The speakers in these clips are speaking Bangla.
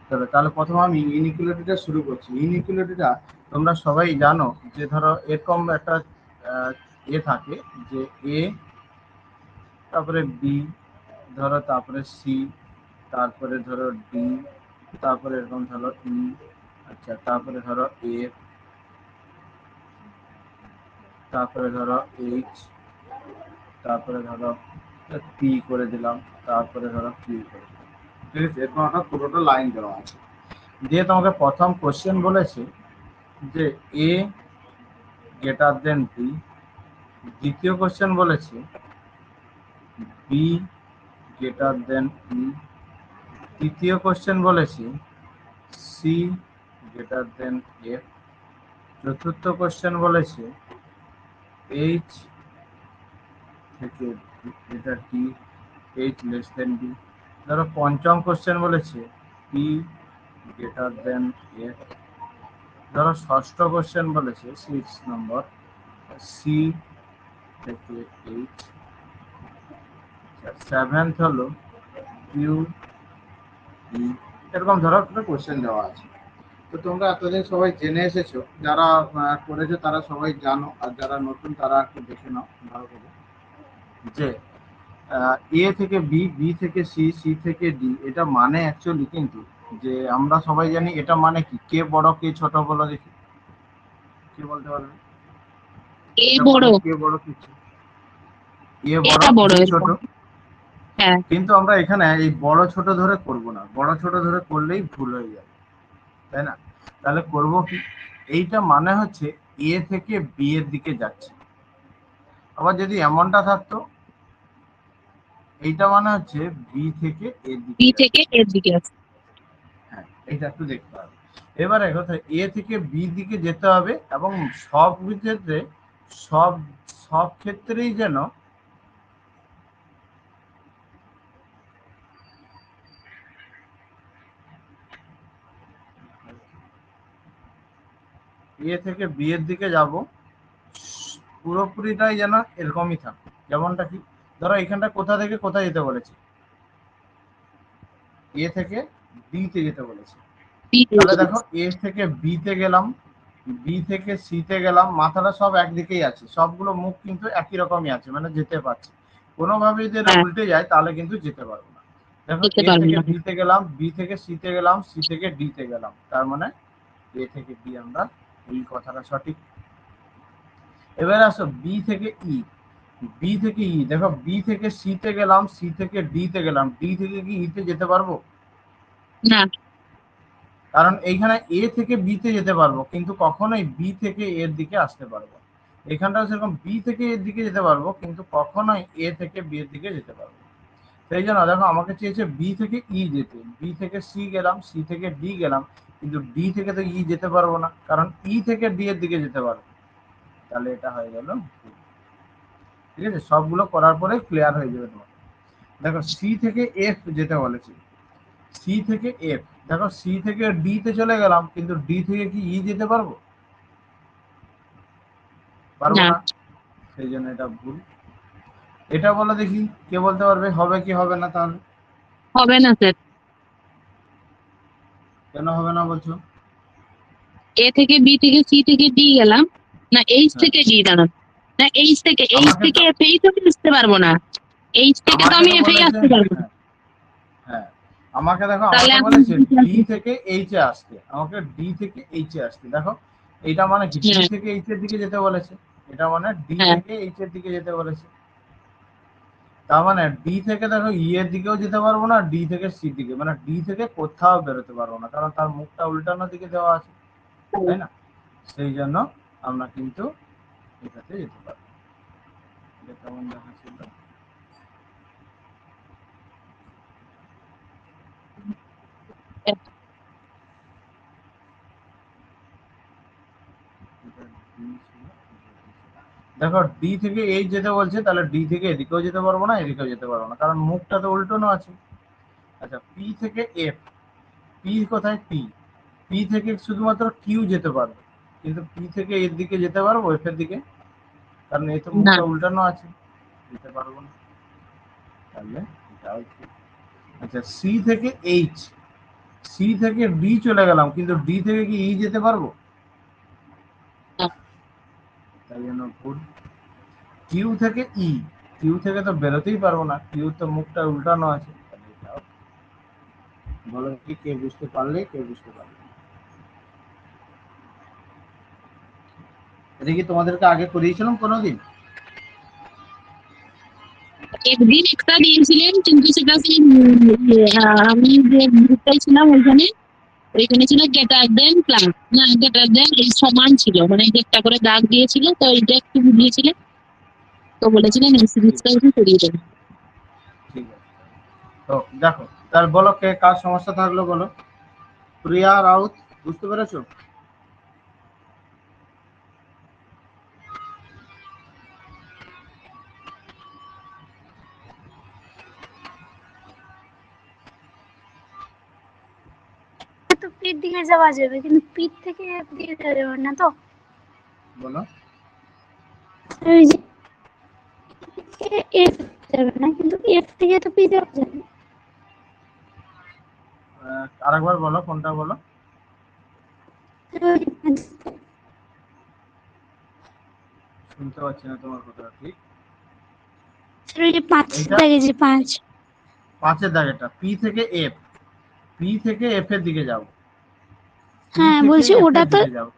চলো তাহলে প্রথমে আমি ইনইকুয়ালিটিটা শুরু করছি। ইনইকুয়ালিটিটা তোমরা সবাই জানো যে ধরো এরকম একটা থাকে যে এ, তারপরে বি, ধরো তারপরে সি, তারপরে ধরো ডি, তারপরে এরকম ধরো ই, আচ্ছা তারপরে ধরো এফ, তারপরে ধরো এইচ, তারপরে ধরো পি করে দিলাম, তারপরে ধরো কিউ করে দিলাম। ঠিক আছে, এরকম একটা পুরোটা লাইন দেওয়া আছে। দিয়ে তোমাকে প্রথম কোশ্চেন বলেছে যে এ গ্রেটার দেন বি। দ্বিতীয় কোশ্চেন বলেছে বি গ্রেটার দেন ই। তৃতীয় কোশ্চেন বলেছে সি গ্রেটার দেন এফ। চতুর্থ কোশ্চেন বলেছে এইচ থেকে এটা D, H less than D. ধরো পঞ্চম কোশ্চেন বলেছে পি গ্রেটার দেন এফ। ধরো ষষ্ঠ কোশ্চেন বলেছে 6 নম্বর সি থেকে এইচ। সেভেন্থ হলো কিউ ই। এরকম ধরো একটা কোশ্চেন দেওয়া আছে। তো তোমরা এতদিন সবাই জেনে এসেছো, যারা করেছো তারা সবাই জানো, আর যারা নতুন তারা একটু দেখে নাও ভালো করে যে এ থেকে বি, বি থেকে সি, সি থেকে ডি, এটা মানে অ্যাকচুয়ালি কিন্তু যে আমরা সবাই জানি এটা মানে কি, কে বড় কে ছোট বলো দেখি, কে বলতে পারবে? এ এটা বড়, মানে কে বড় কিছু, এ বড় এটা বড় বি ছোট। এরকম। হ্যাঁ, কিন্তু আমরা এখানে এই বড় ছোট ধরে করব না, বড় ছোট ধরে করলেই ভুল হয়ে যাবে, তাই না? তাহলে করব কি, এইটা মানে হচ্ছে এ থেকে বি এর দিকে যাচ্ছে। আবার যদি এমনটা থাকতো, এইটা মানে হচ্ছে বি থেকে এর দিকে বি যাচ্ছে। থেকে এর দিকে আছে। হ্যাঁ, এটা একটু দেখতে হবে। এবারে কথা, এ থেকে বি দিকে যেতে হবে এবং সব ক্ষেত্রে, সব সব ক্ষেত্রেই যেন এ থেকে বি এর দিকে যাব, পুরোপুরিটাই যেন এরকমই থাকে। যেমনটা কি, ধরো এখানটা কোথা থেকে কোথায় যেতে বলেছে, এ থেকে বি তে যেতে বলেছে। বি তাহলে থেকে দেখো এ থেকে বি তে গেলাম, বি থেকে সি তে গেলাম, মাথাটা সব একদিকেই আছে, সবগুলো মুখ কিন্তু একই রকমই আছে, মানে যেতে পারছে। কোনোভাবে যদি এটা হ্যাঁ, উল্টে যায় তাহলে কিন্তু যেতে পারবো না। দেখো যেতে এ পারবো থেকে না। বি তে গেলাম, বি থেকে সি তে গেলাম, সি থেকে ডি তে গেলাম, তার মানে এ থেকে বি, আমরা এই কথাটা সঠিক। এবারে আসো বি থেকে ই। বি থেকে ই, দেখো বি থেকে সি তে গেলাম, সি থেকে ডি তে গেলাম, ডি থেকে কি ই তে যেতে পারবো? না, কারণ এইখানে এ থেকে বি তে যেতে পারবো, কিন্তু কখনোই বি থেকে এর দিকে আসতে পারবো। এখানটাও সেরকম বি থেকে এর দিকে যেতে পারবো, কিন্তু কখনোই এ থেকে বি এর দিকে যেতে পারবো। সেই জন্য দেখো আমাকে চেয়েছে বি থেকে ই যেতে, বি থেকে সি গেলাম, সি থেকে ডি গেলাম, কিন্তু ডি থেকে তো ই যেতে পারবো না, কারণ ই থেকে ডি এর দিকে যেতে পারবো। তাহলে এটা হয়ে গেল ভুল। ঠিক আছে, সবগুলো করার পরে ক্লিয়ার হয়ে যাবে তোমার। দেখো সি থেকে এফ যেতে বলেছি, সি থেকে এফ। দেখো সি থেকে ডি তে চলে গেলাম, কিন্তু ডি থেকে কি ই যেতে পারবো? পারবো না, না, সেই জন্য এটা ভুল। এটা বলো দেখি, কে বলতে পারবে হবে কি হবে না তাহলে? হবে না স্যার। কেন হবে না বলছো? এ থেকে বি থেকে সি থেকে ডি গেলাম, না এইচ হ্যাঁ, থেকে ডি দাঁড়ান, না এইচ আমাকে থেকে তো এফ এই তো আমি আসতে পারবো না। এইচ থেকে তো আমাকে আমি তো এফ এই বলেছে, আসতে পারবো না। হ্যাঁ হ্যাঁ, আমাকে দেখো, তাহলে আমাকে এখন বলেছে ডি থেকে এইচ এ আসতে, আমাকে ডি থেকে এইচ এ আসতে। দেখো এইটা মানে কি, ডি হ্যাঁ, থেকে এইচ এর দিকে যেতে বলেছে, এটা মানে ডি হ্যাঁ, থেকে এইচ এর দিকে যেতে বলেছে। তার মানে ডি থেকে দেখো ই এর দিকেও যেতে পারবো না, ডি থেকে সি দিকে, মানে ডি থেকে কোথাও বেরোতে পারবো না, কারণ তার মুখটা উল্টানো দিকে দেওয়া আছে, তাই না? সেই জন্য আমরা কিন্তু এটাতে যেতে পারবো। এটা কেমন দেখাচ্ছিল? এটা D ছিল, দেখো ডি থেকে এইচ যেতে বলছে, তাহলে ডি থেকে এদিকেও যেতে পারবো না, এদিকেও যেতে পারবো না, কারণ মুখটা তো উল্টানো আছে। আচ্ছা পি থেকে এফ, পি কোথায়? পি, পি থেকে শুধুমাত্র কিউ যেতে পারবে, কিন্তু পি থেকে এর দিকে যেতে পারবো, এফ এর দিকে? কারণ এই তো না, মুখটা উল্টানো আছে, যেতে পারবো না। তাহলে এটাও ঠিক। আচ্ছা সি থেকে এইচ, সি থেকে ডি চলে গেলাম, কিন্তু ডি থেকে কি ই যেতে পারবো? না। তাই জন্য ভুল। কিউ থেকে ই, কিউ থেকে তো বেরোতেই পারবো না, কিউ তো মুখটা উল্টানো আছে। বলো কি, কে বুঝতে পারলে, কে বুঝতে পারলে? এটা কি তোমাদেরকে আগে করিয়েছিলাম কোনোদিন? একদিন একটা দিয়েছিলেন, কিন্তু সেটা সেই আমি যে গ্রুপটাই ছিলাম ওইখানে, ওইখানে ছিল গ্রেটার দেন প্লাস, না গ্রেটার দেন এই সমান ছিল, মানে যে একটা করে দাগ দিয়েছিল, তো এইটা একটু বুঝিয়েছিলেন, তো বলেছিলেন এই ঠিক সিরিজটা একটু করিয়ে দেবেন। ঠিক আছে। তো দেখো, তার বলো কে কার সমস্যা থাকলো বলো। প্রিয়া রাউত, বুঝতে পেরেছো? তো পিঠ দিকে যাওয়া যাবে, কিন্তু পিঠ থেকে এফ দিকে যাওয়া যাবে না তো। বলো। ওই যে এফ যাবে না, কিন্তু এফ থেকে তো পি যাওয়া যাবে। আরেকবার বলো, কোনটা বলো। শুনতে পাচ্ছি না তোমার কথা ঠিক। ওই যে 5 এইটা দাগে, যে 5 5-এর দাগেটা, পি থেকে এফ, পি থেকে এফ এর দিকে যাও, পি হ্যাঁ থেকে বলছি এফ ওটা এর তো। দিকে যাও,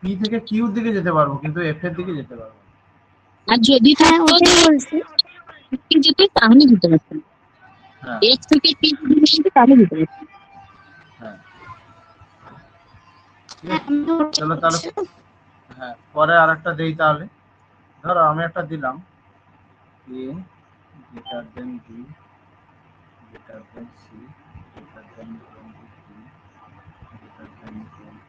পি থেকে কিউর দিকে যেতে পারবো, কিন্তু এফ এর দিকে যেতে পারবো না। আর যদি হ্যাঁ থাকতো ওটাই বলছি। যেত তাহলে যেতে পারতাম, হ্যাঁ এক থেকে তিন যেত তাহলে যেতে পারতাম। হ্যাঁ, ঠিক হ্যাঁ আছে। আমি ওটাই চলো তাহলে, বলছি। হ্যাঁ পরে আর একটা দেই তাহলে। ধরো আমি একটা দিলাম, A greater than B, greater than C, greater than twenty three, greater than 23,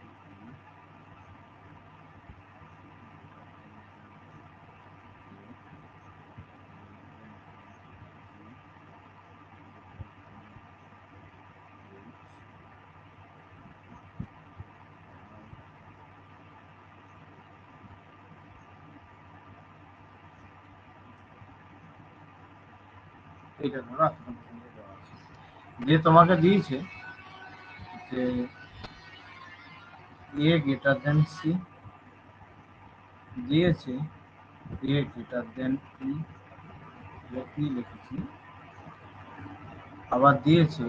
এইটা ধরো আপনার সঙ্গে দেওয়া আছে। যে তোমাকে দিয়েছে যে এ গ্রেটার দেন সি, দিয়েছে এ গ্রেটার দেন ই, ই লিখেছি, আবার দিয়েছে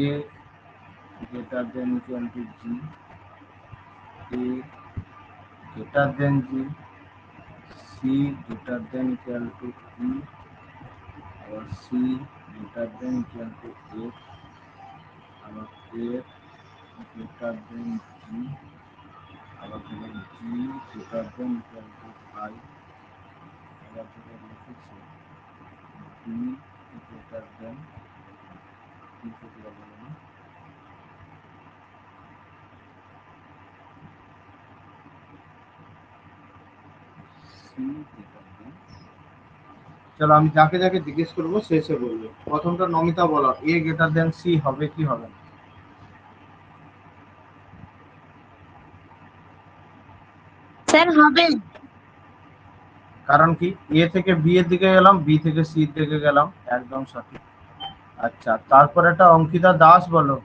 A greater than equal to G, A greater than G, C greater than equal to E, আবার C greater than equal to F, আবার এফ গ্রেটার দেন জি, আবার ধরো G greater than equal to I, আবার ধরো লিখেছে বি গ্রেটার দেন, কি করতে পারবো না, সি গ্রেটার দেন। চলো আমি যাকে যাকে জিজ্ঞেস করবো সে সে বলবে। প্রথমটা নমিতা বলো, এ গ্রেটার দেন সি হবে কি হবে না? স্যার হবে। কারণ কি, এ থেকে বি এর দিকে গেলাম, বি থেকে সি এর দিকে গেলাম, একদম সঠিক। আচ্ছা, তারপর একটা অঙ্কিতা দাস বলো,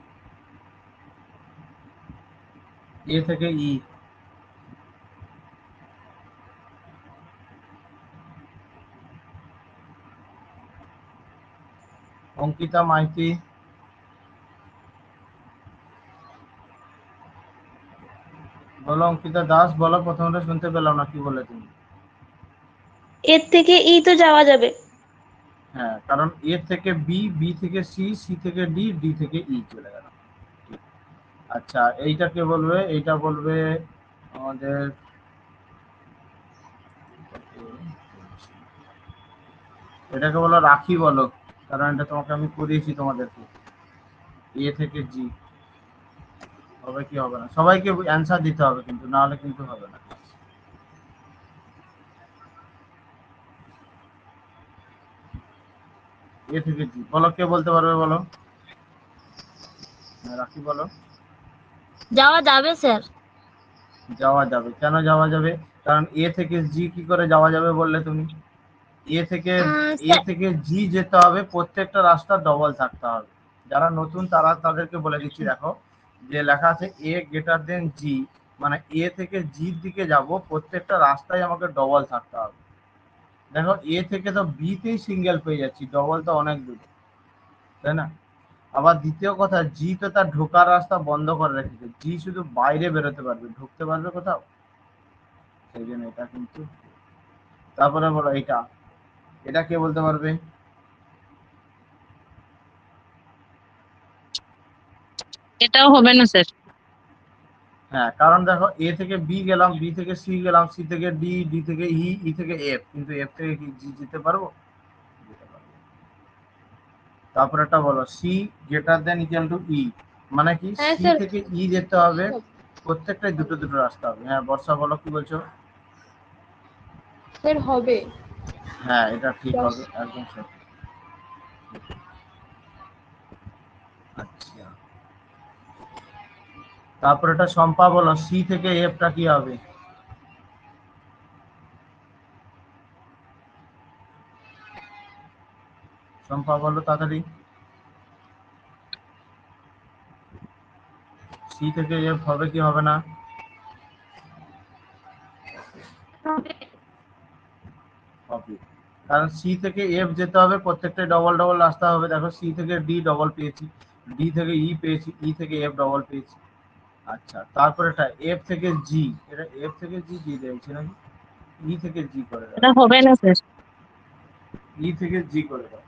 এ থেকে ই। অঙ্কিতা মাইতি বলো, অঙ্কিতা দাস বলো, প্রথমটা শুনতে পেলাম না, কি বলে তুমি? এর থেকে ই তো যাওয়া যাবে। হ্যাঁ, কারণ এ থেকে বি, বি থেকে সি, সি থেকে ডি, ডি থেকে ই চলে গেল। আচ্ছা, এইটা কে বলবে? এইটা বলবে আমাদের, এটাকে বলো রাখি বলো, কারণ এটা তোমাকে আমি করিয়েছি তোমাদেরকে। এ থেকে জি হবে কি হবে না, সবাইকে অ্যান্সার দিতে হবে কিন্তু, না হলে কিন্তু হবে না। এ থেকে জি বলো, কে বলতে পারবে বলো? হ্যাঁ, রাখি বলো। যাওয়া যাবে স্যার। যাওয়া যাবে, কেন যাওয়া যাবে? কারণ এ থেকে জি কি করে যাওয়া যাবে বললে তুমি? এ থেকে, এ স্যার থেকে জি যেতে হবে, প্রত্যেকটা রাস্তা ডবল থাকতে হবে। যারা নতুন তারা তাদেরকে বলে দিচ্ছি, দেখো যে লেখা আছে এ গ্রেটার দেন জি, মানে এ থেকে জির দিকে যাব, প্রত্যেকটা রাস্তায় আমাকে ডবল থাকতে হবে। দেখো এ থেকে তো বি তেই সিঙ্গেল পেয়ে যাচ্ছি, ডবল তো অনেক দূর, তাই না? আবার দ্বিতীয় কথা, জি তো তার ঢোকার রাস্তা বন্ধ করে রেখেছে, জি শুধু বাইরে বেরোতে পারবে, ঢুকতে পারবে কোথাও? সেই জন্য এটা কিন্তু। তারপরে বলো এটা, এটা কে বলতে পারবে? এটাও হবে না স্যার। হ্যাঁ, কারণ দেখো এ থেকে বি গেলাম, বি থেকে সি গেলাম, সি থেকে ডি, ডি থেকে ই, ই থেকে এফ, কিন্তু এফ থেকে কি জি যেতে পারবো? যেতে পারবো। তারপর একটা বলো C greater than equal to E, মানে কি হ্যাঁ সি স্যার, থেকে ই যেতে হবে, প্রত্যেকটাই দুটো দুটো রাস্তা হবে। হ্যাঁ বর্ষা, বলো কি বলছো? স্যার হবে। হ্যাঁ এটা ঠিক হবে, একদম সঠিক। আচ্ছা, তারপর এটা সম্পা, বলো সি থেকে এফটা কি হবে? সম্পা বলো তাড়াতাড়ি, সি থেকে এফ হবে কি হবে না? হবে, কারণ সি থেকে এফ যেতে হবে, প্রত্যেকটা ডবল ডবল রাস্তা হবে। দেখো সি থেকে ডি ডবল পেয়েছি, ডি থেকে ই পেয়েছি, ই থেকে এফ ডবল পেয়েছি। আচ্ছা, তারপর এটা এফ থেকে জি, এটা এফ থেকে জি দিয়ে দিয়েছি নাকি? ই থেকে জি করে দাও, এটা হবে না স্যার। ই থেকে জি করে দাও।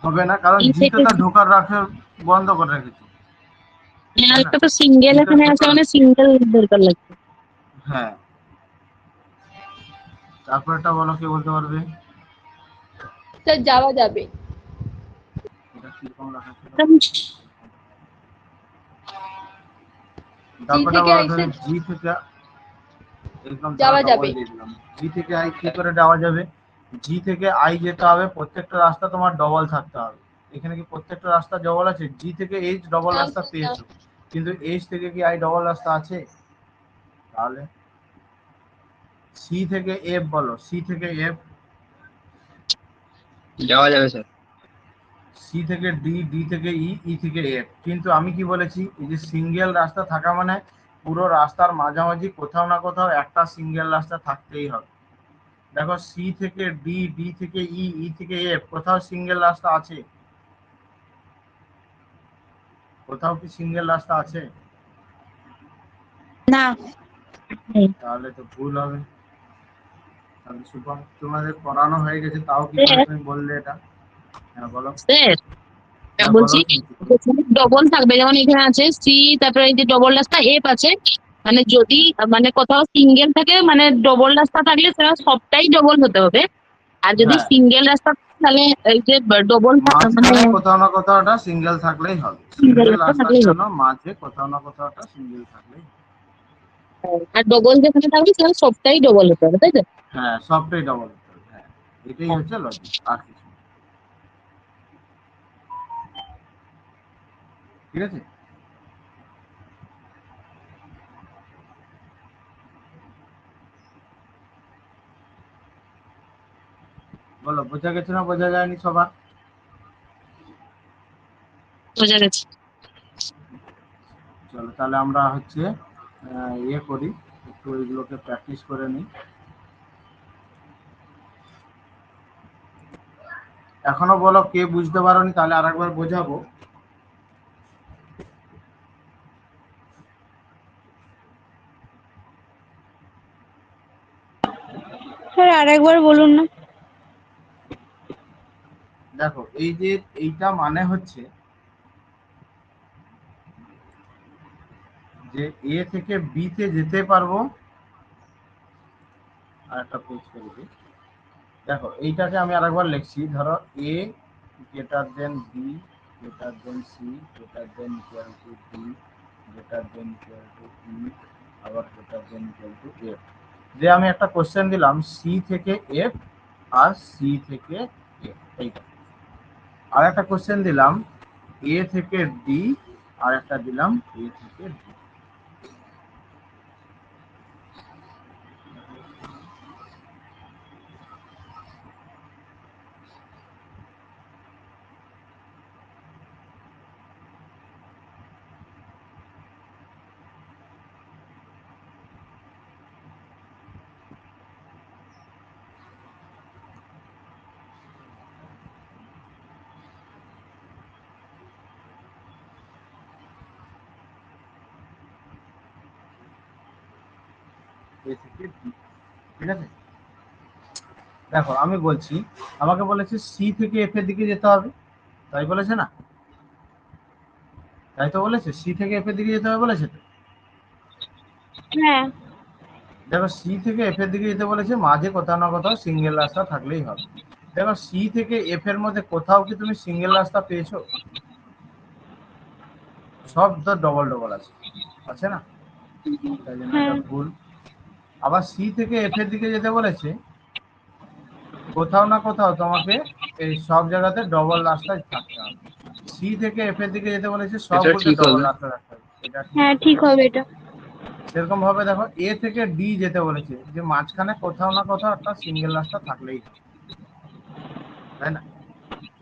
হবে না, কারণ ই জি তো থেকে তার ঢোকার রাখে বন্ধ করে রেখেছি, তাই না? একটা তো সিঙ্গেল জি তো এখানে আছে, ঢোকার, মানে সিঙ্গেল দরকার লাগবে। হ্যাঁ। তারপর এটা বলো কে বলতে পারবে? স্যার যাওয়া যাবে। এটা কিরকম লেখা ছিল? জি তারপরটা থেকে বলো আইসে ধরো জি থেকে, একদম তারা যাওয়া ডবল যাবে। দিয়ে দিলাম, জি থেকে আই কি করে যাওয়া যাবে? জি থেকে আই যেতে হবে, প্রত্যেকটা রাস্তা তোমার ডবল থাকতে হবে। এখানে কি প্রত্যেকটা রাস্তা ডবল আছে? জি থেকে এইচ ডবল না, রাস্তা না। পেয়েছো, কিন্তু এইচ থেকে কি আই ডবল রাস্তা আছে? তাহলে সি থেকে এফ বলো, সি থেকে এফ, যাওয়া যাবে স্যার। সি থেকে ডি, ডি থেকে ই, ই থেকে এফ। কিন্তু আমি কি বলেছি, এই যে সিঙ্গেল রাস্তা থাকা মানে পুরো রাস্তার মাঝামাঝি কোথাও না কোথাও একটা সিঙ্গেল রাস্তা থাকতেই হবে। দেখো সি থেকে ডি, ডি থেকে ই, ই থেকে এফ, কোথাও সিঙ্গেল রাস্তা আছে? কোথাও কি সিঙ্গেল রাস্তা আছে? না। হুম। তাহলে তো ভুল হবে। তাহলে শুভম, তোমাদের পড়ানো হয়ে গেছে, তাও কি করে স্যার, তুমি বললে এটা? হ্যাঁ বলো। স্যার হ্যাঁ বলো বলছি শুনছি। ডবল থাকবে, যেমন এখানে আছে সি, তারপরে এই যে ডবল রাস্তা এফ আছে, মানে যদি মানে কোথাও সিঙ্গেল থাকে, মানে ডবল রাস্তা থাকলে সেটা সবটাই ডবল হতে হবে। আর যদি হ্যাঁ, সিঙ্গেল রাস্তা থাকে, তাহলে এই যে ডবল মানে মাঝখানে কোথাও না কোথাও একটা সিঙ্গেল থাকলেই হবে, সিঙ্গেল সিঙ্গেল রাস্তা রাস্তার থাকলেই জন্য হবে। মাঝে কোথাও না কোথাও একটা সিঙ্গেল থাকলেই হবে। আর ডবল যেখানে থাকবে সেখানে সবটাই ডবল হতে হবে, তাই তো? হ্যাঁ সবটাই ডবল হতে হবে, হ্যাঁ এটাই হচ্ছে লজিক, আর কিছু না। ঠিক আছে। বলো বোঝা গেছে না বোঝা যায়নি সবার? বোঝা গেছে। চলো তাহলে আমরা হচ্ছে ইয়ে করি, একটু এগুলোকে প্র্যাকটিস করে নিই। এখনো বলো কে বুঝতে পারোনি, তাহলে আরেকবার বোঝাবো। স্যার আরেকবার বলুন না। দেখো এই যে এইটা মানে হচ্ছে যে এ থেকে বি তে যেতে পারবো। আর একটা পেজ করে দিই। দেখো এইটাকে আমি আরেকবার লিখছি, ধরো A greater than B, greater than C, greater than equal to D, greater than equal to E, আবার greater than equal to F. যে আমি একটা কোশ্চেন দিলাম সি থেকে এফ আর সি থেকে এফ, এইটা। আর একটা কোশ্চেন দিলাম এ থেকে ডি, আর একটা দিলাম এ থেকে ডি। এ থেকে বি, ঠিক আছে? দেখো আমি বলছি, আমাকে বলেছে সি থেকে এফ এর দিকে যেতে হবে, তাই বলেছে না? তাই তো বলেছে, সি থেকে এফ এর দিকে যেতে হবে বলেছে তো। হ্যাঁ দেখো সি থেকে এফ এর দিকে যেতে বলেছে, মাঝে কোথাও না কোথাও সিঙ্গেল রাস্তা থাকলেই হবে। দেখো সি থেকে এফ এর মধ্যে কোথাও কি তুমি সিঙ্গেল রাস্তা পেয়েছো? সব তো ডবল ডবল আছে না? তাই জন্য এটা হ্যাঁ ভুল। আবার সি থেকে এফ এর দিকে যেতে বলেছে, কোথাও না কোথাও তোমাকে এই সব জায়গাতে ডবল রাস্তায় থাকতে হবে। সি থেকে এফ এর দিকে যেতে বলেছে, এটা সবগুলোতে ঠিক ডবল হবে। রাস্তা থাকতে হবে, এটা ঠিক। হ্যাঁ ঠিক হবে এটা। সেরকম ভাবে দেখো এ থেকে ডি যেতে বলেছে, যে মাঝখানে কোথাও না কোথাও একটা সিঙ্গেল রাস্তা থাকলেই হবে, তাই না?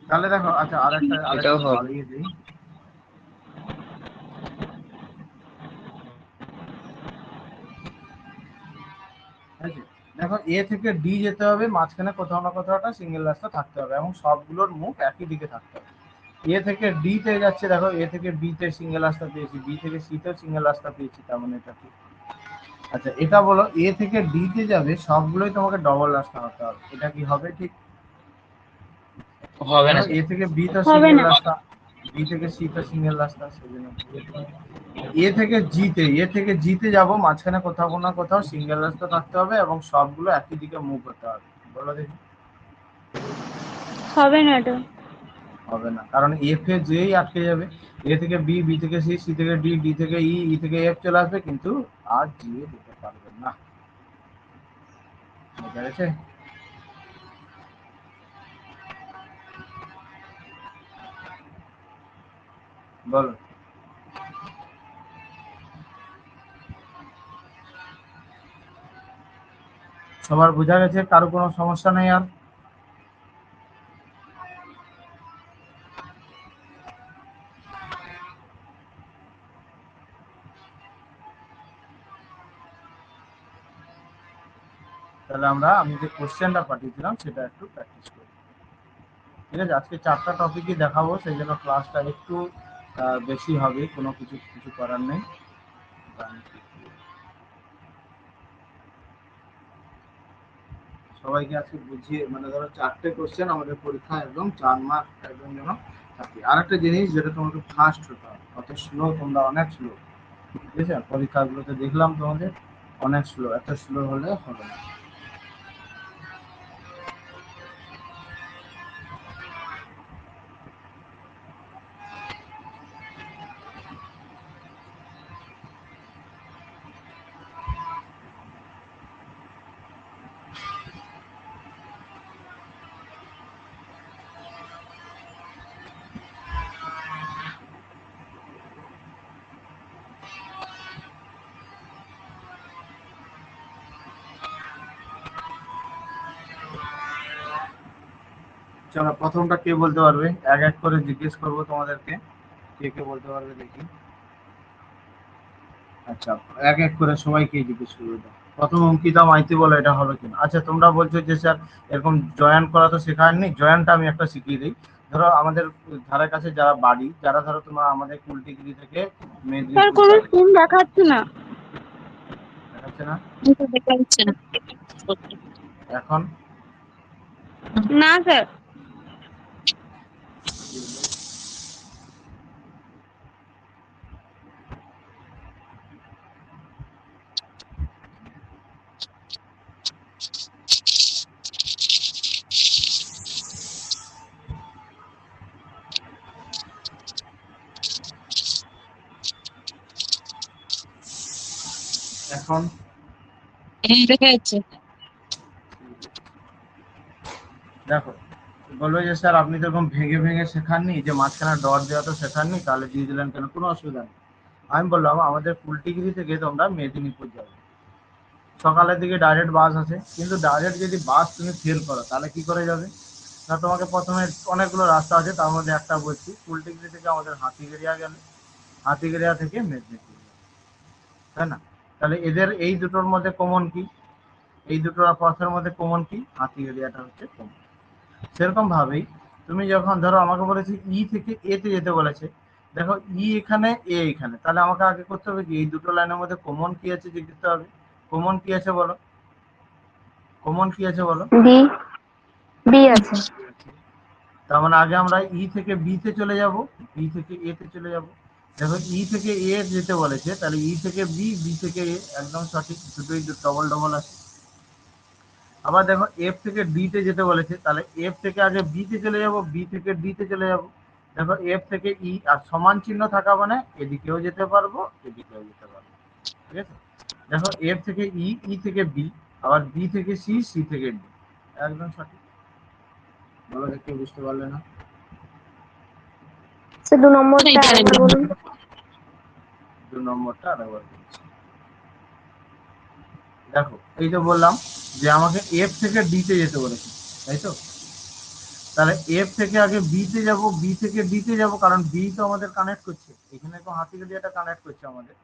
তাহলে দেখো, আচ্ছা আরেকটা এটাও আরেকটু হবে। বাড়িয়ে দিই। ঠিক আছে? দেখো এ থেকে ডি যেতে হবে, মাঝখানে কোথাও না কোথাও একটা সিঙ্গেল রাস্তা থাকতে হবে এবং সবগুলোর মুখ একই দিকে থাকতে হবে। এ থেকে ডি তে যাচ্ছে, দেখো এ থেকে বি তে সিঙ্গেল রাস্তা পেয়েছি, বি থেকে সি তে সিঙ্গেল রাস্তা পেয়েছি, তার মানে এটা ঠিক। আচ্ছা এটা বলো, এ থেকে ডি তে যাবে সবগুলোই তোমাকে ডবল রাস্তা হতে হবে, এটা কি হবে ঠিক? হবে না দেখো স্যার। এ থেকে বি তো হবে সিঙ্গেল না। রাস্তা, বি থেকে সি তো সিঙ্গেল রাস্তা, সেজন্য এ থেকে জিতে, এ থেকে জিতে যাব, মাঝখানে কোথাও না কোথাও সিঙ্গেল রাস্তা থাকতে হবে এবং সবগুলো একই দিকে মুভ হতে হবে, বলো দেখি। হবে না এটা। হবে না, কারণ এফ এ যেই আটকে যাবে, এ থেকে বি, বি থেকে সি, সি থেকে ডি, ডি থেকে ই, ই থেকে এফ চলে আসবে, কিন্তু আর জি এ যেতে পারবে না। বুঝা গেছে? বলো। সবার বোঝা গেছে? কারো কোনো সমস্যা নেই আর? তাহলে আমি যে কোশ্চেনটা পাঠিয়েছিলাম সেটা একটু প্র্যাকটিস করি, ঠিক আছে? আজকে 4টা টপিকই দেখাবো, সেই জন্য ক্লাসটা একটু বেশি হবে, কোনো কিছু কিছু করার নেই। সবাইকে আজকে বুঝিয়ে, মানে ধরো 4টে কোশ্চেন আমাদের পরীক্ষা, একদম 4 মার্ক একদম যেন থাকে। আর একটা জিনিস, যেটা তোমাকে ফাস্ট হতে হবে, অত স্লো তোমরা অনেক স্লো, ঠিক আছে? পরীক্ষাগুলোতে দেখলাম তোমাদের অনেক স্লো, এত স্লো হলে হবে না। চলো প্রথমটা কে বলতে পারবে, এক এক করে জিজ্ঞেস করবো তোমাদেরকে, কে কে বলতে পারবে দেখি। আচ্ছা, এক এক করে সবাইকে জিজ্ঞেস করবে দাও। প্রথম অঙ্কিতা মাইতি, বলো এটা হবে কিনা। আচ্ছা তোমরা বলছো যে স্যার এরকম জয়েন করা তো শেখায়নি, জয়েনটা আমি একটা শিখিয়ে দিই। ধরো আমাদের ধারে কাছে যারা বাড়ি, যারা ধরো তোমার আমাদের কুলটিগিরি থেকে স্যার মেদিনীপুর কোনো যাবে, সিম দেখাচ্ছে না। দেখাচ্ছে না এটা দেখা যাচ্ছে না। এখন? না স্যার। এখন দেখা যাচ্ছে। দেখো, বলবে যে স্যার আপনি তো এরকম ভেঙে ভেঙে শেখাননি, যে মাঝখানে ডট দেওয়া তো শেখাননি, তাহলে দিয়ে দিলেন কেন? কোনো অসুবিধা নেই। আমি বললাম আমাদের কুলটিগিরি থেকে তোমরা মেদিনীপুর যাবে, সকালের দিকে ডাইরেক্ট বাস আছে, কিন্তু ডাইরেক্ট যদি বাস তুমি ফেল করো তাহলে কি করে যাবে? না, তোমাকে প্রথমে অনেকগুলো রাস্তা আছে, তার মধ্যে একটা বলছি, কুলটিগিরি থেকে আমাদের হাতিগেরিয়া গেলে, হাতিগেরিয়া থেকে মেদিনীপুর যাবে, তাই না? তাহলে এদের এই দুটোর মধ্যে কমন কি? এই দুটো পথের মধ্যে কমন কি? হাতিগেরিয়াটা হচ্ছে কমন। সেরকম ভাবেই তুমি যখন ধরো আমাকে বলেছে ই থেকে এ তে যেতে বলেছে, দেখো ই এখানে, এ এখানে, তাহলে আমাকে আগে করতে হবে কি, এই দুটো লাইনের মধ্যে কমন কি আছে দেখতে হবে। কমন কি আছে বলো, কমন কি আছে বলো? বি, বি আছে। তার মানে আগে আমরা ই থেকে বি তে চলে যাব, বি থেকে এ তে চলে যাব। দেখো ই থেকে এ যেতে বলেছে, তাহলে ই থেকে বি, বি থেকে এ, একদম সঠিক, দুটোই ডবল ডবল আছে। আবার দেখো এফ থেকে ডি তে যেতে বলেছে, তাহলে এফ থেকে আগে বি তে চলে যাব, বি থেকে ডি তে চলে যাব। দেখো এফ থেকে ই আর সমান চিহ্ন থাকা মানে এদিকেও যেতে পারবো, এদিকেও যেতে পারবো, ঠিক আছে। দেখো এফ থেকে ই, ই থেকে বি, আবার বি থেকে সি, সি থেকে ডি, একদম সঠিক। বলো দেখতে, বুঝতে পারলে না? স্যার 2 নম্বরটা সেইটা আরেকবার বলুন। 2 নম্বরটা আরেকবার বলছি। দেখো এই যে বললাম যে আমাকে এফ থেকে ডি তে যেতে বলেছে, তাই তো? তাহলে এফ থেকে আগে বি তে যাব, বি থেকে ডি তে যাব, কারণ বি তো আমাদের কানেক্ট করছে, এখানে তো হাতি দিয়ে এটা কানেক্ট করছে আমাদের,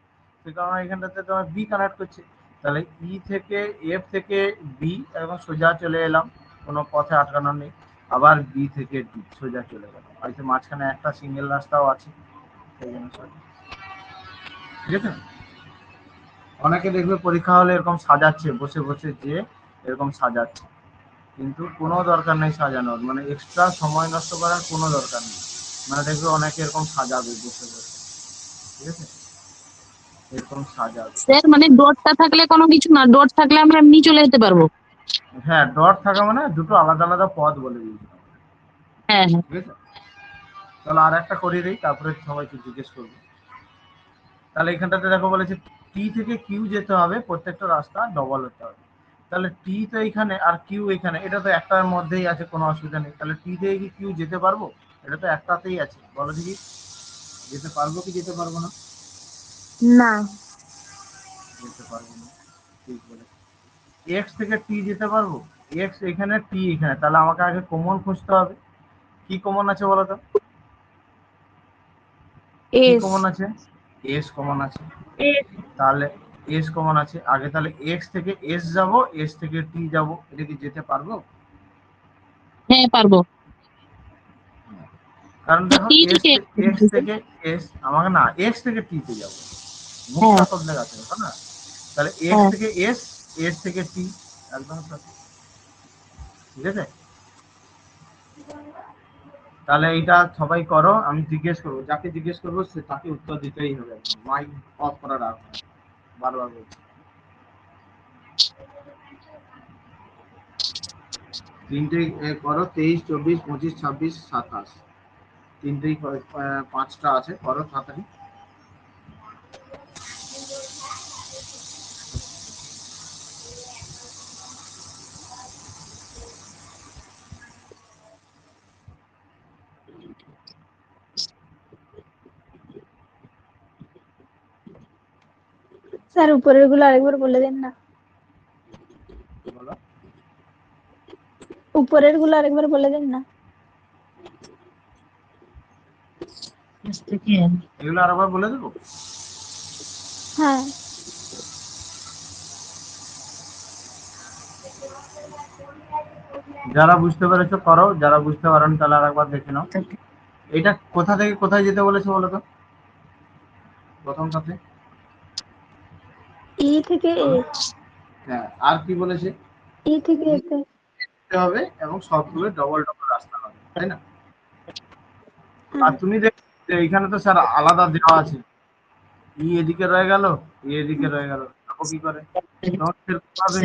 সে কারণে এখানটাতে তো বি কানেক্ট করছে। তাহলে ই থেকে এফ থেকে বি এবং সোজা চলে এলাম, কোনো পথে আটকানো নেই। আবার বি থেকে ডি সোজা চলে গেলাম, আর যে মাঝখানে একটা সিঙ্গেল রাস্তাও আছে, সেই জন্য সঠিক, ঠিক আছে। অনেকে দেখবে পরীক্ষা হলে এরকম সাজাচ্ছে, বসে বসে যে এরকম সাজাচ্ছে, কিন্তু কোনো দরকার নেই সাজানোর, মানে এক্সট্রা সময় নষ্ট করার কোনো দরকার নেই। মানে দেখবে অনেকে এরকম সাজাবে বসে বসে, ঠিক আছে, এরকম সাজাবে। স্যার মানে ডটটা থাকলে কোনো কিছু না, ডট থাকলে আমরা এমনি চলে যেতে পারবো। হ্যাঁ, ডট থাকা মানে দুটো আলাদা আলাদা পথ বলে দিয়েছি, হ্যাঁ হ্যাঁ। ঠিক আছে। তাহলে আর একটা করিয়ে দিই, তারপরে সবাইকে জিজ্ঞেস করবো। তাহলে এখানটাতে দেখো বলেছে টি থেকে কিউ যেতে হবে, প্রত্যেকটা রাস্তা ডবল হতে হবে। তাহলে টি তো এখানে আর কিউ এখানে, এটা তো একটার মধ্যেই আছে, কোনো অসুবিধা নেই। তাহলে টি থেকে কি কিউ যেতে পারবো? এটা তো একটাতেই আছে, বলো দেখি যেতে পারবো কি যেতে পারবো না? না। যেতে পারবো না, ঠিক বলে। এক্স থেকে টি যেতে পারবো? এক্স এখানে, টি এখানে, তাহলে আমাকে আগে কমন খুঁজতে হবে। কি কমন আছে বলো তো? কি এস। কমন আছে? এস কমন আছে। তাহলে এস কমন আছে আগে, তাহলে এক্স থেকে এস যাব, এস থেকে টি যাব, এটা কি যেতে পারবো? হ্যাঁ পারবো। কারণ তো দেখো টি এস থেকে এক্স থেকে এস, আমাকে না এক্স থেকে টি তে যাবো, হ্যাঁ মুখটা বদলে গেছে তাই না? তাহলে এক্স হ্যাঁ। থেকে এস, এস থেকে টি, একদম সঠিক, ঠিক আছে। তাহলে এইটা সবাই করো, আমি জিজ্ঞেস করবো, যাকে জিজ্ঞেস করবো সে তাকে উত্তর দিতেই হবে, মাইক অফ করা রাখবো না। বারবার বলছি, তিনটে করো, 23, 24, 25, 26, 27, তিনটেই পাঁচটা আছে, করো তাড়াতাড়ি। স্যার উপরের গুলো আরেকবার বলে দিন না। বলো উপরের গুলো আরেকবার বলে দিন না। এগুলো আরেকবার বলে দেবো। হ্যাঁ। যারা বুঝতে পেরেছো করো, যারা বুঝতে পারেন তাহলে আরেকবার দেখে নাও। এটা কোথা থেকে কোথায় যেতে বলেছে বলো তো, প্রথমটাতে ই থেকে এ। বলো। হ্যাঁ, আর কি বলেছে? ই থেকে এতে। যেতে হবে এবং সবগুলো ডবল ডবল রাস্তা হবে, তাই না? আর হ্যাঁ। তুমি দেখো যে এখানে তো স্যার আলাদা দেওয়া আছে, ই এদিকে রয়ে গেল, ই এদিকে রয়ে গেল, দেখো কি করে তোমার সেরকম ভাবে।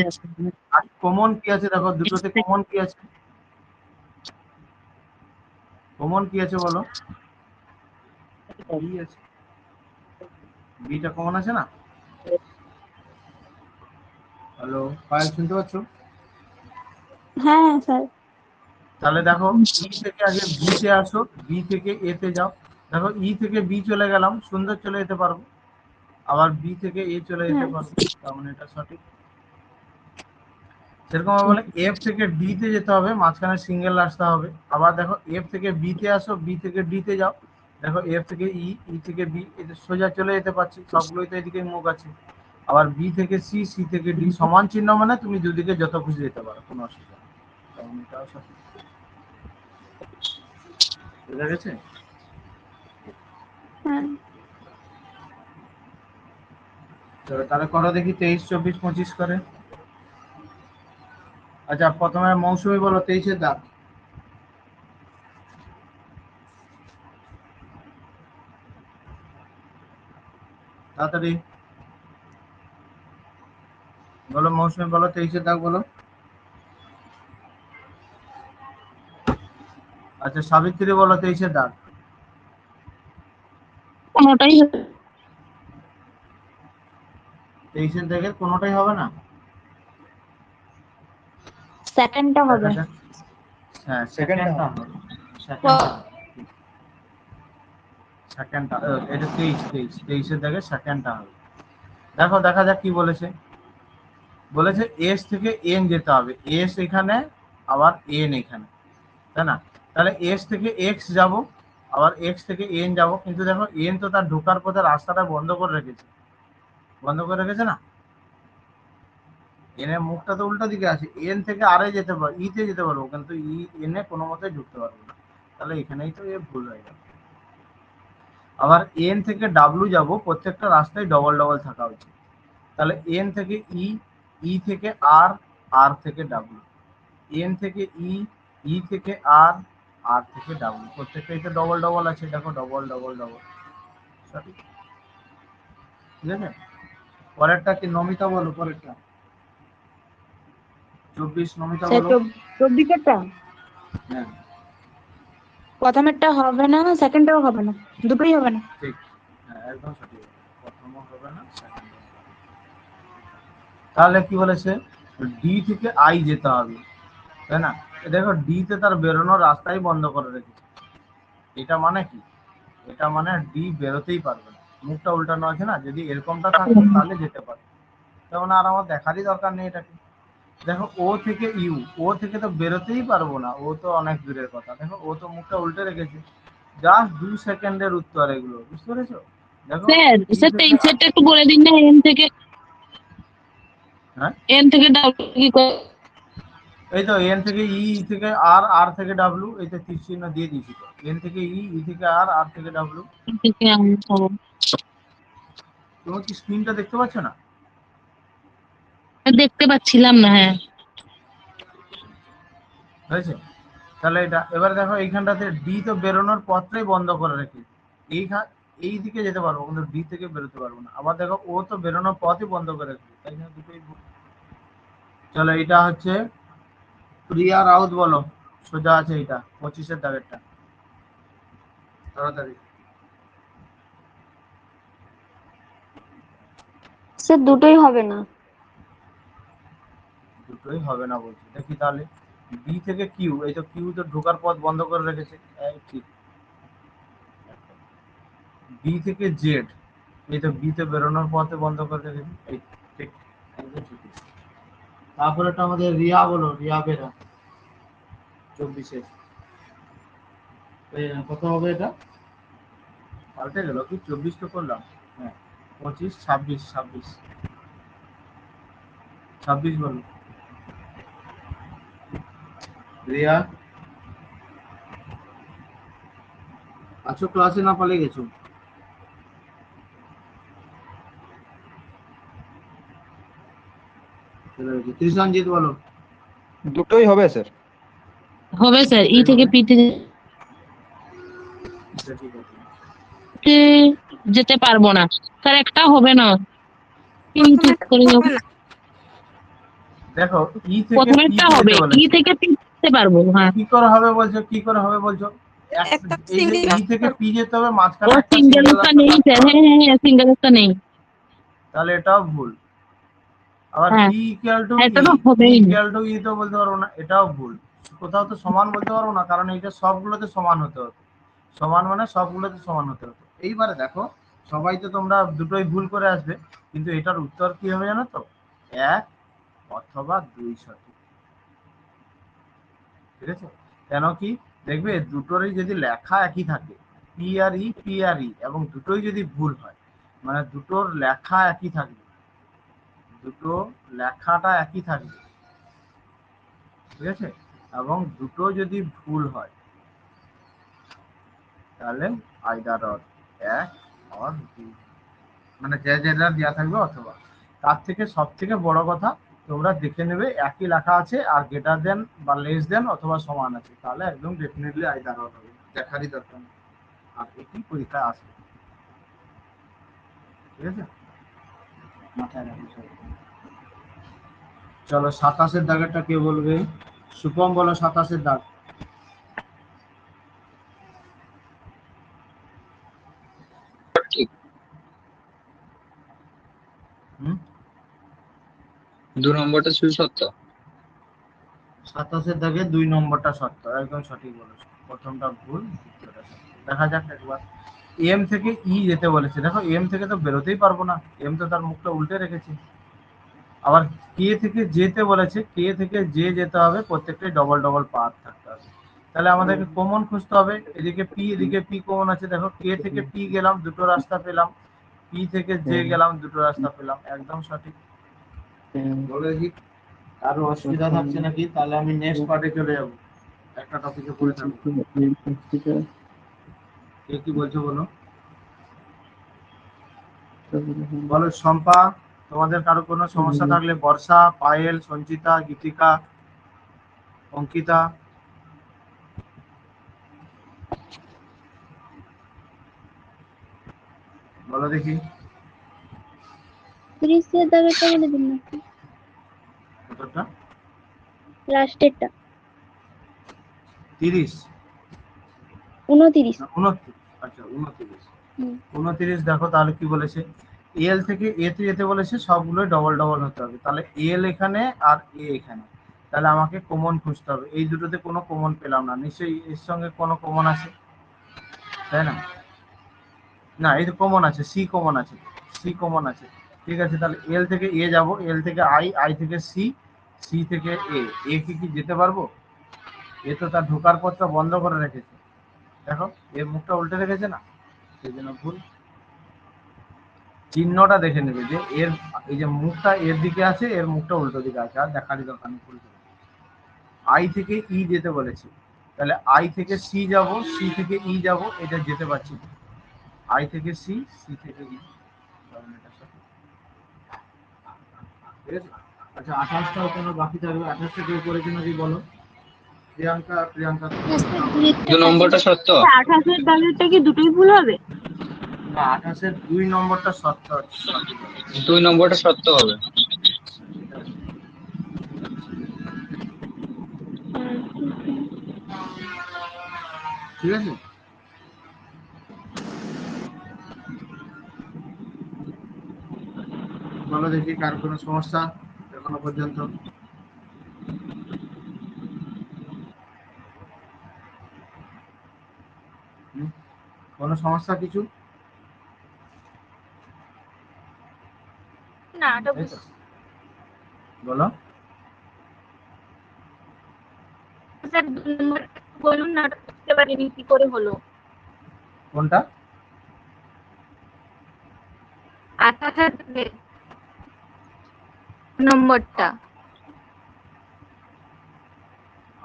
আর কমন কি আছে দেখো, দুটোতে কমন কি আছে? কমন কি আছে বলো? বি আছে, বিটা কমন আছে না? হ্যালো পায়েল, শুনতে পাচ্ছ? হ্যাঁ স্যার। তাহলে দেখো ই থেকে আগে বি তে আসো, বি থেকে এ তে যাও। দেখো ই থেকে বি চলে গেলাম, সুন্দর চলে যেতে পারবো। আবার বি থেকে এ চলে যেতে হ্যাঁ। পারবো, তার মানে এটা সঠিক। সেরকম বলে এফ থেকে ডি তে যেতে হবে, মাঝখানে সিঙ্গেল রাস্তা হবে। আবার দেখো এফ থেকে বি তে আসো, বি থেকে ডি তে যাও। দেখো এফ থেকে ই, ই থেকে বি, এটা সোজা চলে যেতে পারছি, সবগুলোই তো এদিকে মুখ আছে। আবার বি থেকে সি, সি থেকে ডি, সমান চিহ্ন মানে তুমি দুদিকে যত খুশি যেতে পারো, কোনো অসুবিধা নেই। তার মানে এটাও সঠিক। বুঝা গেছে? হ্যাঁ। তাহলে করো দেখি 23, 24, 25 করে। আচ্ছা প্রথমে মৌসুমী বলো 23-এর দাগ। তাড়াতাড়ি বলো মৌসুমী, বলো 23-এর দাগ বলো। আচ্ছা সাবিত্রী বলো 23-এর দাগ। কোনোটাই 23-এর দাগের কোনোটাই হবে না? সেকেন্ডটা দেখা হবে। যাক। হ্যাঁ সেকেন্ডটা হবে, সেকেন্ডটা সেকেন্ডটা এটা 23-23-23-এর দাগে সেকেন্ডটা হবে। দেখো দেখা যাক কি বলেছে। বলেছে এস থেকে এন যেতে হবে, এস এখানে আবার এন এখানে, তাই না? তাহলে এস থেকে এক্স যাব, আবার এক্স থেকে এন যাব, কিন্তু দেখো এন তো তার ঢোকার পথে রাস্তাটা বন্ধ করে রেখেছে, বন্ধ করে রেখেছে না? এন এর মুখটা তো উল্টো দিকে আছে, এন থেকে আরে যেতে পারবো, ই তে যেতে পারবো, কিন্তু ই এন এ কোনো মতে ঢুকতে পারবো না। তাহলে এখানেই তো এ ভুল হয়ে গেল। আবার এন থেকে ডাব্লু যাব, প্রত্যেকটা রাস্তায় ডবল ডবল থাকা উচিত। তাহলে এন থেকে ই, ই থেকে আর, আর থেকে ডাব্লু, এন থেকে ই, ই থেকে আর, আর থেকে ডাব্লু, প্রত্যেকটাই তো ডবল ডবল আছে, দেখো ডবল ডবল ডবল, সঠিক। ঠিক আছে, পরেরটা কি নমিতা বলো, পরেরটা 24 নমিতা সে বলো। 24-এরটা হ্যাঁ প্রথমেরটা হবে না, সেকেন্ডটাও হবে না, দুটোই হবে না। ঠিক, হ্যাঁ একদম সঠিক, প্রথমও হবে না সেকেন্ড। তাহলে কি বলেছে, ডি থেকে আই যেতে হবে, তাই না? দেখো ডি তে তার বেরোনোর রাস্তাই বন্ধ করে রেখেছে, এটা মানে কি? এটা মানে ডি বেরোতেই পারবে না, মুখটা উল্টানো আছে না, যদি এরকমটা থাকতো তাহলে যেতে পারতো, তেমন আর আমার দেখারই দরকার নেই এটাকে। দেখো ও থেকে ইউ, ও থেকে তো বেরোতেই পারবো না, ও তো অনেক দূরের কথা, দেখো ও তো মুখটা উল্টে রেখেছে। জাস্ট 2 সেকেন্ডের উত্তর এগুলো, বুঝতে পেরেছো? দেখো স্যার ডি স্যার থেকে, 23-এরটা একটু বলে দিন না, হ্যাঁ এন থেকে ডাব্লিউ কি করে? এই তো এন থেকে ই, ই থেকে আর, আর থেকে ডাব্লু, এই তো তীর চিহ্ন দিয়ে দিয়েছি তো, এন থেকে ই, ই থেকে আর, আর থেকে ডাব্লু। এন থেকে আমি হবো। তুমি কি স্ক্রিনটা দেখতে পাচ্ছ না? দেখতে পাচ্ছিলাম না, হ্যাঁ। হয়েছে? তাহলে এটা এবার দেখো এইখানটাতে ডি তো বেরোনোর পথটাই বন্ধ করে রেখে, এই দিকে যেতে পারবো কিন্তু ডি থেকে বেরোতে পারবো না। আবার দেখো ও তো বেরোনোর পথই বন্ধ করে রেখেছে, তাই জন্য দুটোই ভুল। চলো এটা হচ্ছে প্রিয়া রাউত বলো, সোজা আছে এটা 25-এর দাগেরটা, তাড়াতাড়ি। স্যার দুটোই হবে না। দুটোই হবে না বলছি, দেখি তাহলে। বি থেকে কিউ, এই তো কিউ তো ঢোকার পথ বন্ধ করে রেখেছে, এই ঠিক। বি থেকে জেড, এই তো বি তে বেরোনোর পথে বন্ধ করে রেখেছে, এই ঠিক, একদম ঠিক। তারপরে তো আমাদের রিয়া বলো, রিয়া বেরা 24-এ কত হবে এটা? পাল্টে গেল কি, 24 তো করলাম, হ্যাঁ 25, 26, 26, 26 বলো রিয়া। আছো ক্লাসে না পালিয়ে গেছো? চলে গেছে। ত্রিশানজিৎ বলো। দুটোই হবে স্যার। হবে স্যার, ই দুটোই থেকে হবে, পি থেকে আচ্ছা ঠিক আছে। যেতে পারবো না স্যার, একটা হবে না, কিন্তু প্রথমেরটা করে যাবো। হবে না। দেখো ই থেকে পি প্রথমেরটা তে হবে, যেতে ই বলেছে, থেকে পি যেতে পারবো, হ্যাঁ। কি করে হবে বলছো, কি করে হবে বলছো? একটা এই যে সিঙ্গেল ই থেকে পি যেতে হবে, ও মাঝখানে একটা সিঙ্গেল সিঙ্গেল রাস্তা রাস্তা নেই থাকতে স্যার, হবে, হ্যাঁ হ্যাঁ হ্যাঁ, সিঙ্গেল রাস্তা নেই। তাহলে এটাও ভুল। আবার হ্যাঁ, পি ইকুয়াল টু এটা ই, তো পি হবেই না। ইকুয়াল টু ই তো বলতে পারবো না, এটাও ভুল। কোথাও তো সমান বলতে পারবো না, কারণ এইটা সবগুলোতে সমান হতে হতো, সমান মানে সবগুলোতে সমান হতে হতো। এইবারে দেখো সবাই তো তোমরা দুটোই ভুল করে আসবে, কিন্তু এটার উত্তর কি হবে জানো তো, 1 অথবা 2 সঠিক। ঠিক আছে, কেন কি, দেখবে দুটোরই যদি লেখা একই থাকে, পি আর ই, পি আর ই, এবং দুটোই যদি ভুল হয়, মানে দুটোর লেখা একই থাকবে, দুটো লেখাটা একই থাকবে, ঠিক আছে, এবং দুটো যদি ভুল হয়, তাহলে আইদার অর, 1 অর 2। মানে যেটা দেওয়া থাকবে অথবা। তার থেকে সব থেকে বড় কথা তোমরা দেখে নেবে একই লেখা আছে আর গ্রেটার দেন বা লেস দেন অথবা সমান আছে, তাহলে একদম ডেফিনেটলি আইদার হবে, দেখারই দরকার নেই। আর এটি পরীক্ষায় আসবে, ঠিক আছে, মাথায় রাখবে সবাই। চলো 27-এর দাগেরটা কে বলবে? শুভম বলো 27-এর দাগ। ঠিক। হুম, 2 নম্বরটা শুধু সত্য। 27-এর দাগে 2 নম্বরটা সত্য, একদম সঠিক বলেছো। প্রথমটা ভুল, দ্বিতীয়টা সত্য। দেখা যাক একবার। এম থেকে ই যেতে বলেছে, দেখো এম থেকে তো বেরোতেই পারবো না, এম তো তার মুখটা উল্টে রেখেছে। আবার কে থেকে যেতে বলেছে, কে থেকে যে যেতে হবে প্রত্যেকটাই ডবল ডবল পাথ থাকতে হবে। তাহলে আমাদেরকে কমন খুঁজতে হবে, এদিকে পি এদিকে পি কমন আছে, দেখো কে থেকে পি গেলাম দুটো রাস্তা পেলাম, পি থেকে যে গেলাম দুটো রাস্তা পেলাম, একদম সঠিক বলে দেখি। কারো অসুবিধা থাকছে নাকি? তাহলে আমি নেক্সট পার্টে চলে যাবো, একটা টপিকে পড়ে থাকবো। কে কি বলছো বলো? বলো শম্পা, তোমাদের কারো কোনো সমস্যা থাকলে, বর্ষা, পায়েল, সঞ্চিতা, গীতিকা, অঙ্কিতা, বলো দেখি। 30-এর দাগেরটা বলে দিন না, কতটা? লাস্টেরটা। 30 29। না 29? আচ্ছা 29। হুম। 29 দেখো তাহলে কি বলেছে, এল থেকে এ তে যেতে বলেছে, সবগুলো ডবল ডবল হতে হবে। তাহলে এল এখানে আর এ এখানে, তাহলে আমাকে কমন খুঁজতে হবে। এই দুটোতে কোনো কমন পেলাম না, নিশ্চয়ই এর সঙ্গে কোনো কমন আছে, তাই না? না, এই তো কমন আছে, সি কমন আছে, সি কমন আছে। ঠিক আছে, তাহলে এল থেকে এ যাব, এল থেকে আই, আই থেকে সি, সি থেকে এ, এ কি যেতে পারবো? এ তো তার ঢোকার পথটা বন্ধ করে রেখেছে, দেখো এর মুখটা উল্টে রেখেছে না, সেই জন্য ভুল। চিহ্নটা দেখে নেবে যে এর এই যে মুখটা এর দিকে আছে, এর মুখটা উল্টো দিকে আছে, আর দেখারই দরকার নেই, ভুল করে। আই থেকে ই যেতে বলেছি, তাহলে আই থেকে সি যাব, সি থেকে ই যাব, এটা যেতে পারছি না। আই থেকে সি, সি থেকে ই, ঠিক আছে। আচ্ছা 28টাও কোনো বাকি থাকবে? 28টা কেউ করেছে নাকি বলো? প্রিয়াঙ্কা, প্রিয়াঙ্কা তো করবে না। 2 নম্বরটা সত্য। 28-এর দাগেরটা কি দুটোই ভুল হবে? না, 28-এর 2 নম্বরটা সত্য হচ্ছে, সঠিক হবে। 2 নম্বরটা সত্য হবে। ঠিক আছে, বলো দেখি কার কোনো সমস্যা এখনো পর্যন্ত? হুম? কোনো সমস্যা কিছু? না, ওটা এই তো, বলো। স্যার 2 নম্বর বলুন না, ওটা বুঝতে পারিনি কি করে হলো। কোনটা? 28 নম্বরটা।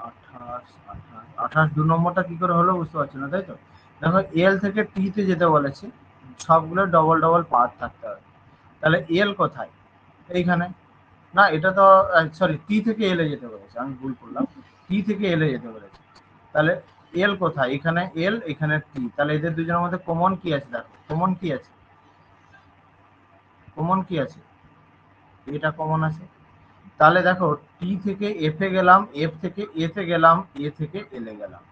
28, 28 2 নম্বরটা কি করে হলো বুঝতে পারছি না, তাই তো। দেখো এল থেকে টি তে যেতে বলেছে, সবগুলো ডবল ডবল পাথ থাকতে হবে। তাহলে এল কোথায়? এইখানে। না, এটা তো সরি, টি থেকে এলে যেতে বলেছে, আমি ভুল করলাম, টি থেকে এলে যেতে বলেছে। তাহলে এল কোথায়? এখানে এল, এখানে টি, তাহলে এদের দুজনের মধ্যে কমন কি আছে? দেখো কমন কি আছে, কমন কি আছে, এটা কমন আছে। তাহলে দেখো টি থেকে এফ এ গেলাম, এফ থেকে এ তে গেলাম, এ থেকে এল এ গেলাম,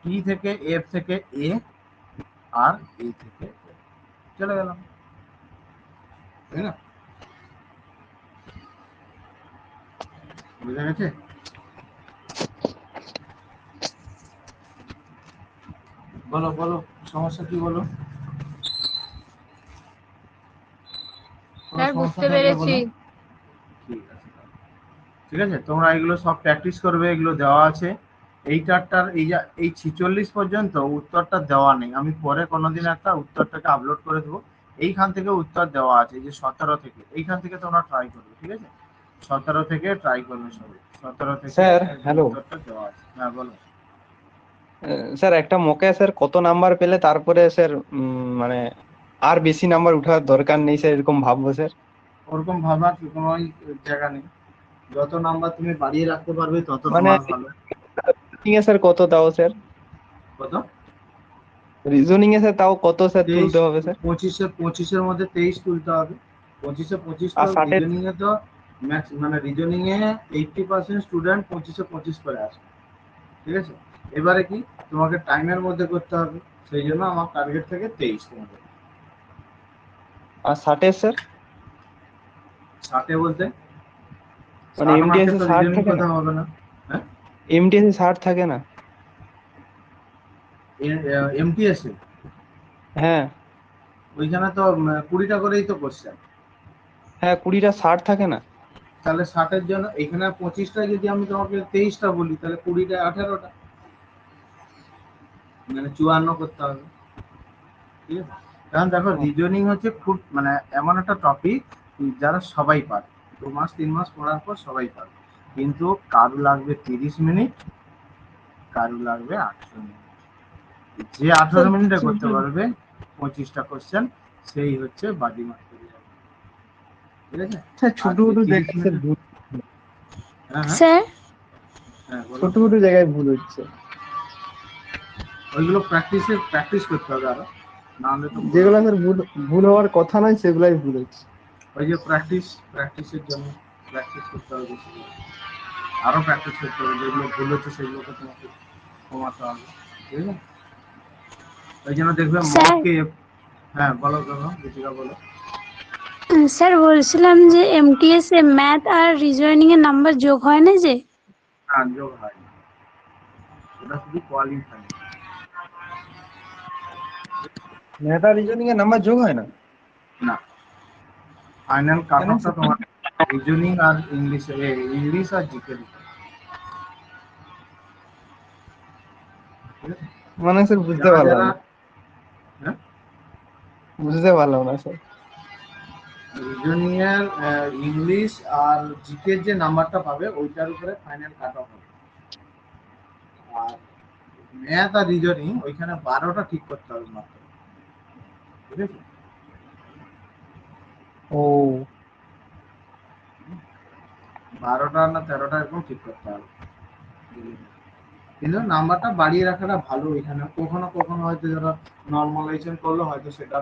টি থেকে এফ থেকে এ, আর এ থেকে L চলে গেলাম, তাই না? বুঝা গেছে? বলো বলো, সমস্যা কি বলো? কোনো স্যার সমস্যা বুঝতে থাকলে পেরেছি। বলো। ঠিক আছে, ঠিক আছে, তোমরা এগুলো সব প্র্যাকটিস করবে, এগুলো দেওয়া আছে। এইটারটার এই 46 পর্যন্ত উত্তরটা দেওয়া নেই, আমি পরে কোনোদিন একটা উত্তরটাকে আপলোড করে দেবো। এইখান থেকে উত্তর দেওয়া আছে, এই যে 17 থেকে, এইখান থেকে তোমরা ট্রাই করবে, ঠিক আছে, 17 থেকে ট্রাই করবে সবাই, 17 থেকে স্যার একদম হ্যালো, উত্তরটা দেওয়া আছে। হ্যাঁ বলো। স্যার একটা মোকে স্যার কত নাম্বার পেলে তারপরে স্যার মানে আর বেশি নাম্বার উঠার দরকার নেই স্যার, এরকম ভাববো স্যার? ওরকম ভাবার কোনো জায়গা নেই, যত নাম্বার তুমি বাড়িয়ে রাখতে পারবে তত মানে তোমার ভালো। রিজনিং এ স্যার কত তাও স্যার? কত? রিজনিং এ স্যার তাও কত স্যার 23, তুলতে হবে স্যার? 25-এর মধ্যে 23 তুলতে হবে। 25 আর তো 60 রিজনিং এ তো ম্যাক্স, মানে রিজনিং এ 80% স্টুডেন্ট 25 করে আসে, ঠিক আছে। এবারে কি তোমাকে টাইমের মধ্যে করতে হবে, সেই জন্য আমার টার্গেট থেকে 23 তোমাদের। আর 60 স্যার? 60 বলতে মানে 60 এমটিএস মার্কের এ তো 60 রিজনিং থাকে না? কথা হবে না। হ্যাঁ, এমটিএস এ 60 থাকে না? এমটিএস এ হ্যাঁ ওইখানে তো 20টা করেই তো কোশ্চেন। হ্যাঁ, 20টা 60 থাকে না? তাহলে 60-এর জন্য এখানে 25টা যদি আমি তোমাকে 23টা বলি, তাহলে 20টা 18টা, মানে 54 করতে হবে, ঠিক আছে। কারণ দেখো রিজনিং হচ্ছে খুব মানে এমন একটা টপিক যারা সবাই পারে, 2 মাস 3 মাস পড়ার পর সবাই পারে, কিন্তু কারু লাগবে 30 মিনিট, কারু লাগবে 18 মিনিট। যে 18 মিনিটে করতে পারবে 25টা কোশ্চেন, সেই হচ্ছে বাজি মার করে যাবে, ঠিক আছে। স্যার আর ছোট যে ছোট 30 জায়গায় স্যার মিনিট, ভুল, হ্যাঁ হ্যাঁ স্যার হ্যাঁ বলো। ছোট ছোট জায়গায় ভুল হচ্ছে। ওইগুলো প্র্যাকটিস করতে হবে আরো, না হলে তো ভুল যেগুলো হবে। স্যার ভুল ভুল হওয়ার কথা নয় সেগুলাই ভুল হচ্ছে। ওই যে প্র্যাকটিসের জন্য প্র্যাকটিস করতে হবে বেশি করে। আরো প্র্যাকটিস করতে হবে, যেগুলো ভুল হচ্ছে সেগুলোকে তোমাকে কমাতে হবে, ঠিক আছে। ওই জন্য দেখবে স্যার মককে, হ্যাঁ বলো বলো দীপিকা বলো। স্যার বলছিলাম যে এমটিএস এ ম্যাথ আর রিজনিং এর নাম্বার যোগ হয় না যে? হ্যাঁ যোগ হয় না, ওটা শুধু কোয়ালিফাই। ম্যাথ আর রিজনিং এর নাম্বার যোগ হয় না? না, ফাইনাল কাট কেন অফটা স্যার? তোমার রিজনিং আর ইংলিশ আর জিকে, ঠিক আছে। মানে স্যার বুঝতে যারা পারলাম যারা না, হ্যাঁ বুঝতে পারলাম না স্যার। রিজনিং এর ইংলিশ আর জিকে যে নাম্বারটা পাবে ওইটার উপরে ফাইনাল কাট অফ হবে। আর ম্যাথ আর রিজনিং ওইখানে 12টা ঠিক করতে হবে মাত্র, ঠিক আছে। ও 12টা না 13টা এরকম ঠিক করতে হবে, কিন্তু নাম্বারটা বাড়িয়ে রাখাটা ভালো। এখানে কখনো কখনো হয়তো যারা নর্মালাইজেশন করলো হয়তো সেটা